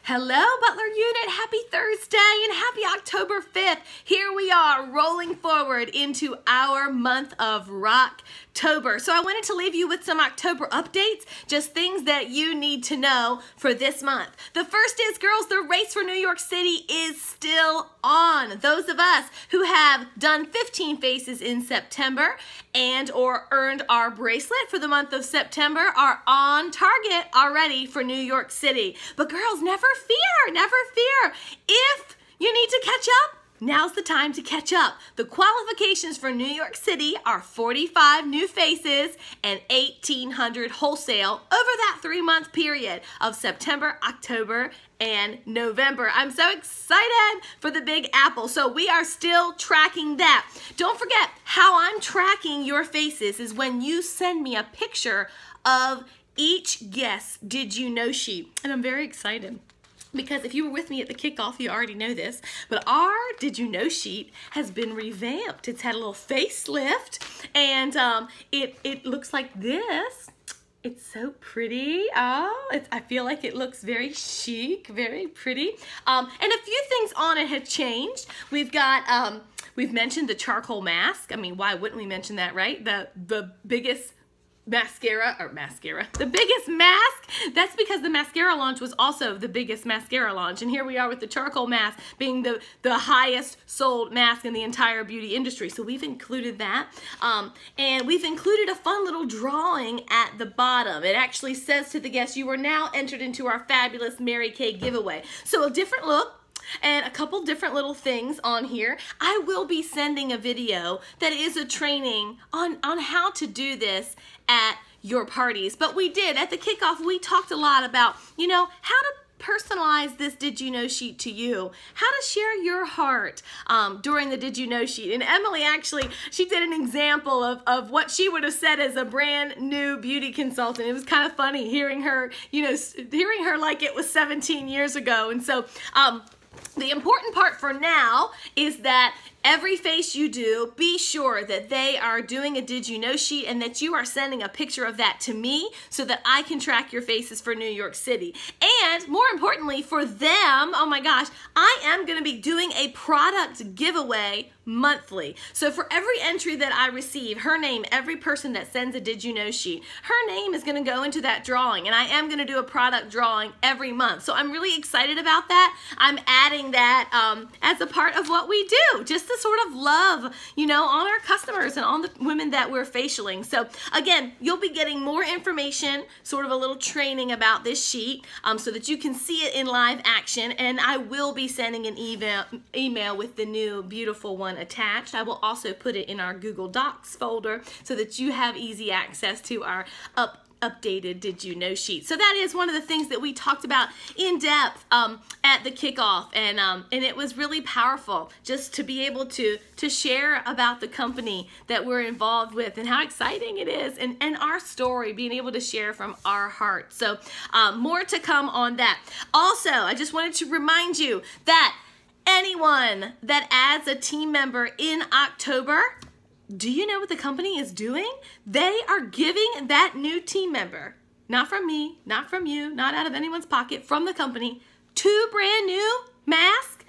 Hello, Butler Unit. Happy Thursday and happy October 5th. Here we are rolling forward into our month of Rocktober. So I wanted to leave you with some October updates, just things that you need to know for this month. The first is, girls, the race for New York City is still on. Those of us who have done 15 faces in September and or earned our bracelet for the month of September are on target already for New York City. But girls, never fear, never fear. If you need to catch up, now's the time to catch up. The qualifications for New York City are 45 new faces and 1,800 wholesale over that 3-month period of September, October, and November. I'm so excited for the Big Apple. So we are still tracking that. Don't forget, how I'm tracking your faces is when you send me a picture of each Guess Did You Know sheet. And I'm very excited, because if you were with me at the kickoff, you already know this, but our Did You Know sheet has been revamped. It's had a little facelift, and it looks like this. It's so pretty. Oh, I feel like it looks very chic, very pretty. And a few things on it have changed. We've got, we've mentioned the charcoal mask. I mean, why wouldn't we mention that, right? The biggest the biggest mask. That's because the mascara launch was also the biggest mascara launch, and here we are with the charcoal mask being the highest sold mask in the entire beauty industry. So we've included that, and we've included a fun little drawing at the bottom. It actually says to the guests, you are now entered into our fabulous Mary Kay giveaway. So a different look and a couple different little things on here. I will be sending a video that is a training on how to do this at your parties. But we did, at the kickoff, we talked a lot about, you know, how to personalize this Did You Know sheet to you, how to share your heart during the Did You Know sheet. And Emily actually, she did an example of what she would have said as a brand new beauty consultant. It was kind of funny hearing her, you know, hearing her like it was 17 years ago. And so, the important part for now is that every face you do, be sure that they are doing a Did You Know sheet and that you are sending a picture of that to me so that I can track your faces for New York City. And more importantly for them, oh my gosh, I am going to be doing a product giveaway monthly. So for every entry that I receive, her name, every person that sends a Did You Know sheet, her name is going to go into that drawing, and I am going to do a product drawing every month. So I'm really excited about that. I'm adding that as a part of what we do, just to sort of love, you know, on our customers and on the women that we're facialing. So again, you'll be getting more information, sort of a little training about this sheet so that you can see it in live action, and I will be sending an email with the new beautiful one attached. I will also put it in our Google Docs folder so that you have easy access to our updated Did You Know sheet. So that is one of the things that we talked about in depth at the kickoff, and it was really powerful just to be able to share about the company that we're involved with and how exciting it is, and our story, being able to share from our heart. So more to come on that. Also, I just wanted to remind you that anyone that adds a team member in October, do you know what the company is doing? They are giving that new team member, not from me, not from you, not out of anyone's pocket, from the company, 2 brand new masks.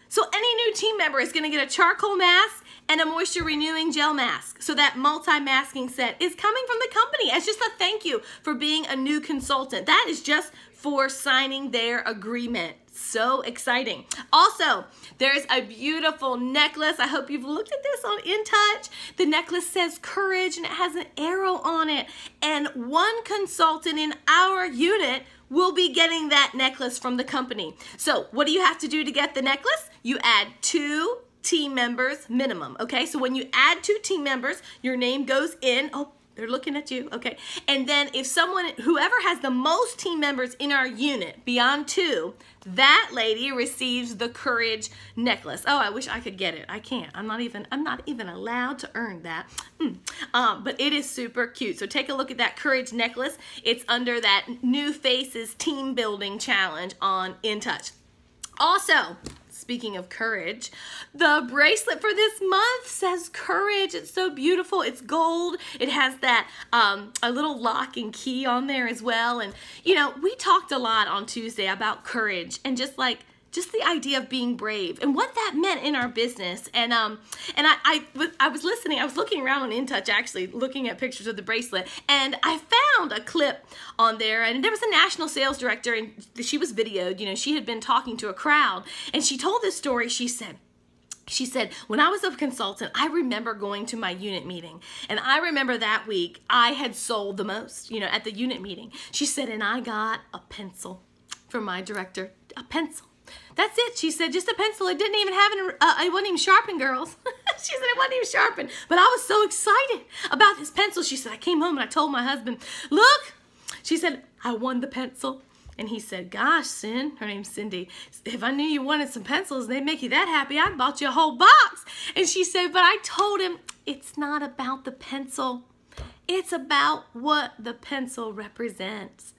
So any new team member is going to get a charcoal mask and a moisture renewing gel mask. So that multi-masking set is coming from the company as just a thank you for being a new consultant. That is just for signing their agreement. So exciting. Also, there's a beautiful necklace. I hope you've looked at this on InTouch. The necklace says courage and it has an arrow on it. And one consultant in our unit will be getting that necklace from the company. So what do you have to do to get the necklace? You add 2 team members minimum, okay? So when you add 2 team members, your name goes in. Oh, they're looking at you, okay? And then if someone, whoever has the most team members in our unit, beyond 2, that lady receives the Courage necklace. Oh, I wish I could get it. I can't. I'm not even allowed to earn that. But it is super cute. So take a look at that Courage necklace. It's under that New Faces Team Building Challenge on InTouch. Also, speaking of courage, the bracelet for this month says courage. It's so beautiful. It's gold. It has that a little lock and key on there as well. And you know, we talked a lot on Tuesday about courage and just the idea of being brave and what that meant in our business. And I was listening. I was looking around on InTouch, actually looking at pictures of the bracelet, and I found a clip on there, and there was a national sales director, and she was videoed. You know, she had been talking to a crowd, and she told this story. She said, when I was a consultant, I remember going to my unit meeting, and I remember that week I had sold the most, you know, at the unit meeting. She said, and I got a pencil from my director, a pencil. That's it. She said, just a pencil. It didn't even have it wasn't even sharpened, girls. She said it wasn't even sharpened. But I was so excited about this pencil. She said, I came home and I told my husband, look, she said, I won the pencil. And he said, gosh, Sin, her name's Cindy, if I knew you wanted some pencils and they'd make you that happy, I'd bought you a whole box. And she said, but I told him, it's not about the pencil. It's about what the pencil represents.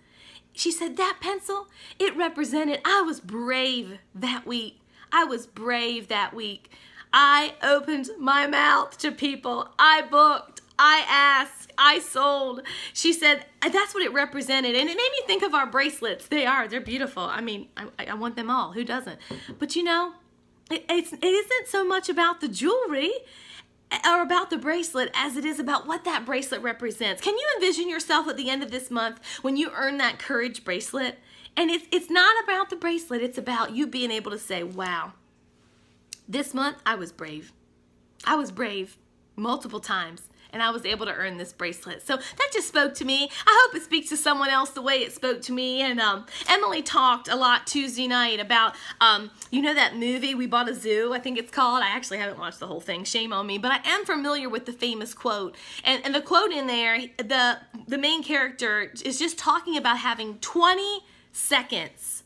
She said, that pencil, it represented, I was brave that week. I was brave that week. I opened my mouth to people. I booked. I asked. I sold. She said, that's what it represented. And it made me think of our bracelets. They're beautiful. I mean, I want them all. Who doesn't? But you know, it isn't so much about the jewelry or about the bracelet as it is about what that bracelet represents. Can you envision yourself at the end of this month when you earn that courage bracelet? And it's not about the bracelet. It's about you being able to say, wow, this month I was brave. I was brave multiple times, and I was able to earn this bracelet. So that just spoke to me. I hope it speaks to someone else the way it spoke to me. And Emily talked a lot Tuesday night about, you know that movie, We Bought a Zoo, I think it's called. I actually haven't watched the whole thing, shame on me, but I am familiar with the famous quote. And the quote in there, the main character is just talking about having 20 seconds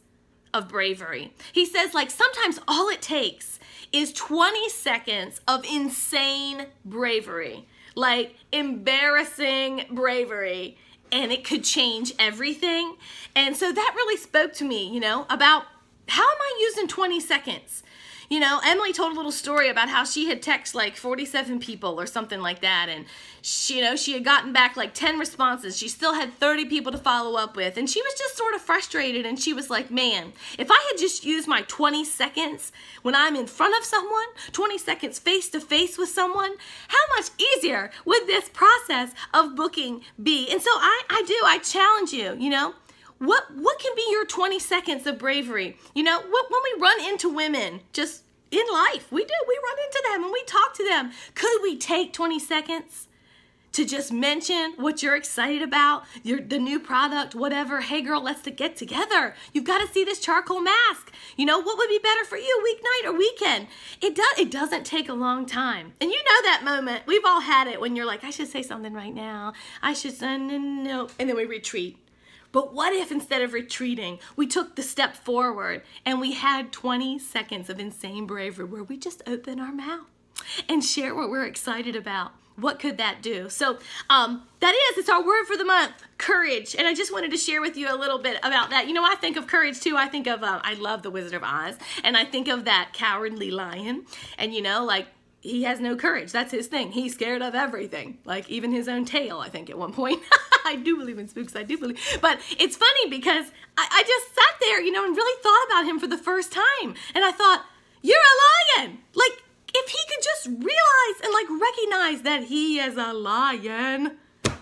of bravery. He says, like, sometimes all it takes is 20 seconds of insane bravery. Like embarrassing bravery, and it could change everything. And so that really spoke to me, you know, about how am I using 20 seconds? You know, Emily told a little story about how she had texted like 47 people or something like that, and she, you know, she had gotten back like 10 responses. She still had 30 people to follow up with, and she was just sort of frustrated, and she was like, man, if I had just used my 20 seconds when I'm in front of someone, 20 seconds face to face with someone, how much easier would this process of booking be? And so I challenge you, you know, what can be your 20 seconds of bravery? You know, when we run into women, just in life, we run into them and we talk to them. Could we take 20 seconds to just mention what you're excited about, the new product, whatever? Hey girl, let's get together. You've got to see this charcoal mask. You know, what would be better for you, weeknight or weekend? It doesn't take a long time. And you know that moment, we've all had it when you're like, I should say something right now. I should say no, and then we retreat. But what if instead of retreating, we took the step forward and we had 20 seconds of insane bravery where we just open our mouth and share what we're excited about? What could that do? So it's our word for the month, courage. And I just wanted to share with you a little bit about that. You know, I think of courage too. I think of, I love The Wizard of Oz. And I think of that cowardly lion. And you know, like, he has no courage. That's his thing. He's scared of everything, like even his own tail, I think, at one point. I do believe in spooks. I do believe. But it's funny because I just sat there, you know, and really thought about him for the first time. And I thought, you're a lion. Like, if he could just realize and, like, recognize that he is a lion.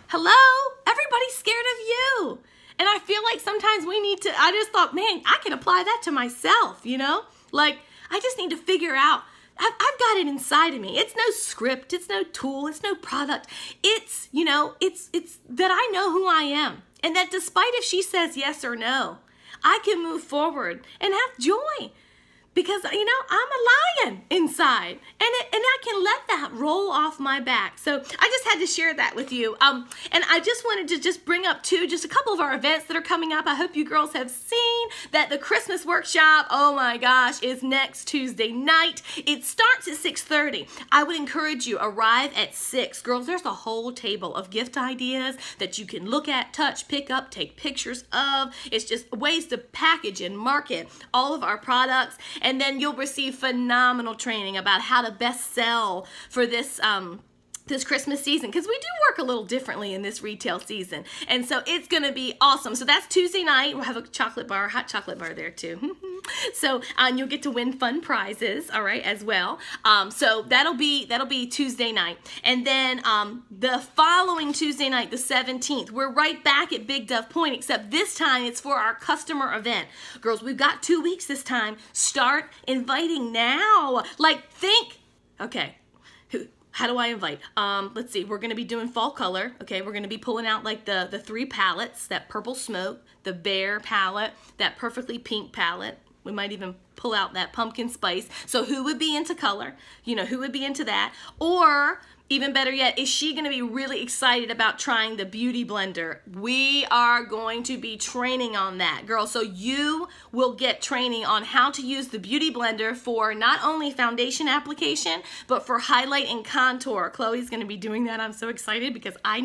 Hello? Everybody's scared of you. And I feel like sometimes we need to, I just thought, man, I can apply that to myself, you know? Like, I just need to figure out, I've got it inside of me. It's no script. It's no tool. It's no product. It's, you know, it's that I know who I am. And that despite if she says yes or no, I can move forward and have joy. Because, you know, I'm a lion inside. And I can let that roll off my back. So I just had to share that with you. And I just wanted to just bring up, too, just a couple of our events that are coming up. I hope you girls have seen that the Christmas workshop, oh my gosh, is next Tuesday night. It starts at 6:30. I would encourage you, arrive at 6. Girls, there's a whole table of gift ideas that you can look at, touch, pick up, take pictures of. It's just ways to package and market all of our products. And then you'll receive phenomenal training about how to best sell for this this Christmas season, because we do work a little differently in this retail season, and so it's going to be awesome. So that's Tuesday night. We'll have a chocolate bar, hot chocolate bar there too. So you'll get to win fun prizes, all right, as well. So that'll be Tuesday night, and then the following Tuesday night, the 17th, we're right back at Big Dove Point, except this time it's for our customer event. Girls, we've got 2 weeks this time. Start inviting now. Like, think, okay. How do I invite? Let's see, we're going to be doing fall color. Okay, we're going to be pulling out like the 3 palettes, that purple smoke, the bear palette, that perfectly pink palette. We might even pull out that pumpkin spice. So who would be into color? You know, who would be into that? Or even better yet, is she going to be really excited about trying the beauty blender? We are going to be training on that, girls. So you will get training on how to use the beauty blender for not only foundation application, but for highlight and contour. Chloe's going to be doing that. I'm so excited because I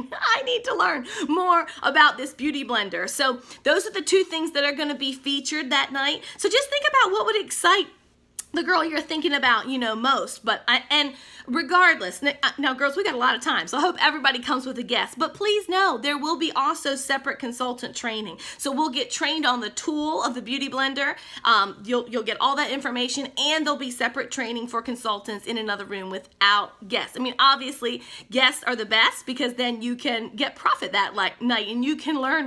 need to learn more about this beauty blender. So those are the 2 things that are going to be featured that night. So just think about what would excite the girl you're thinking about, you know, most. But and regardless, now girls, we got a lot of time, so I hope everybody comes with a guest. But please know there will be also separate consultant training. So we'll get trained on the tool of the beauty blender. You'll get all that information, and there'll be separate training for consultants in another room without guests. I mean, obviously guests are the best, because then you can get profit that night, and you can learn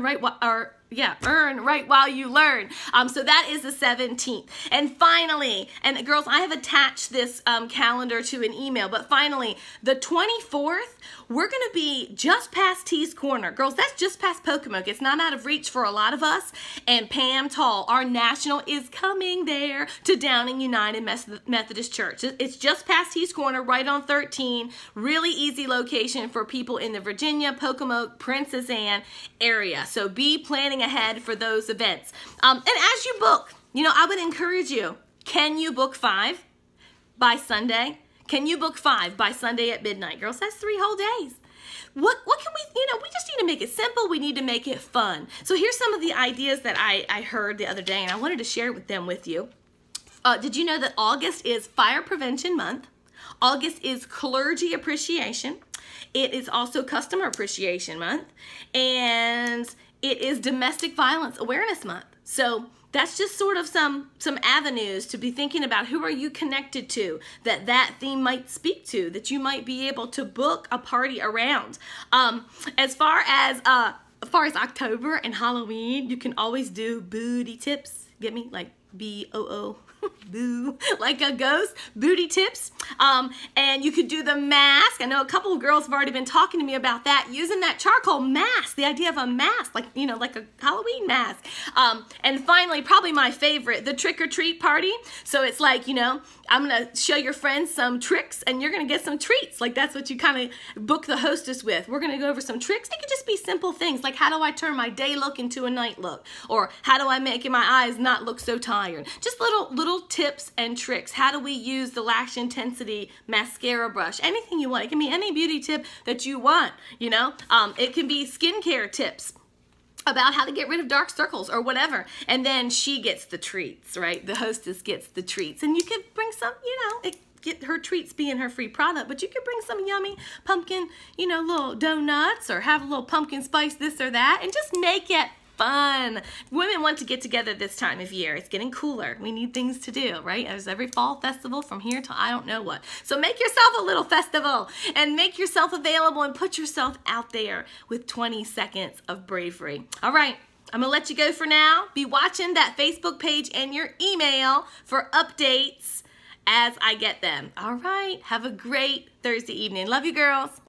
earn right while you learn. So that is the 17th. And finally, and girls, I have attached this calendar to an email, but finally, the 24th, we're going to be just past T's Corner. Girls, that's just past Pocomoke. It's not out of reach for a lot of us. And Pam Tall, our national, is coming there to Downing United Methodist Church. It's just past T's Corner, right on 13. Really easy location for people in the Virginia, Pocomoke, Princess Anne area. So be planning ahead for those events. And as you book, you know, I would encourage you, can you book 5 by Sunday? Can you book 5 by Sunday at midnight? Girls, that's 3 whole days. What can we, you know, we just need to make it simple. We need to make it fun. So here's some of the ideas that I heard the other day, and I wanted to share them with you. Did you know that August is Fire Prevention Month? August is Clergy Appreciation. It is also Customer Appreciation Month. And it is Domestic Violence Awareness Month. So that's just sort of some avenues to be thinking about. Who are you connected to that theme might speak to, that you might be able to book a party around. As far as October and Halloween, you can always do booty tips. Get me? Like B-O-O. Boo, like a ghost, booty tips. And you could do the mask. I know a couple of girls have already been talking to me about that, using that charcoal mask, the idea of a mask, like, you know, like a Halloween mask. And finally, probably my favorite, the trick-or-treat party. So it's like, you know, I'm gonna show your friends some tricks and you're gonna get some treats. Like, that's what you kind of book the hostess with. We're gonna go over some tricks. It could just be simple things like, how do I turn my day look into a night look? Or how do I make my eyes not look so tired? Just little tips and tricks. How do we use the Lash Intensity mascara brush? Anything you want. It can be any beauty tip that you want, you know. It can be skincare tips about how to get rid of dark circles or whatever. And then she gets the treats, right? The hostess gets the treats. And you could bring some, you know, get her treats being her free product, but you could bring some yummy pumpkin, you know, little donuts, or have a little pumpkin spice this or that, and just make it fun. Women want to get together this time of year. It's getting cooler. We need things to do, right? There's every fall festival from here till I don't know what. So make yourself a little festival and make yourself available and put yourself out there with 20 seconds of bravery. All right. I'm going to let you go for now. Be watching that Facebook page and your email for updates as I get them. All right. Have a great Thursday evening. Love you, girls.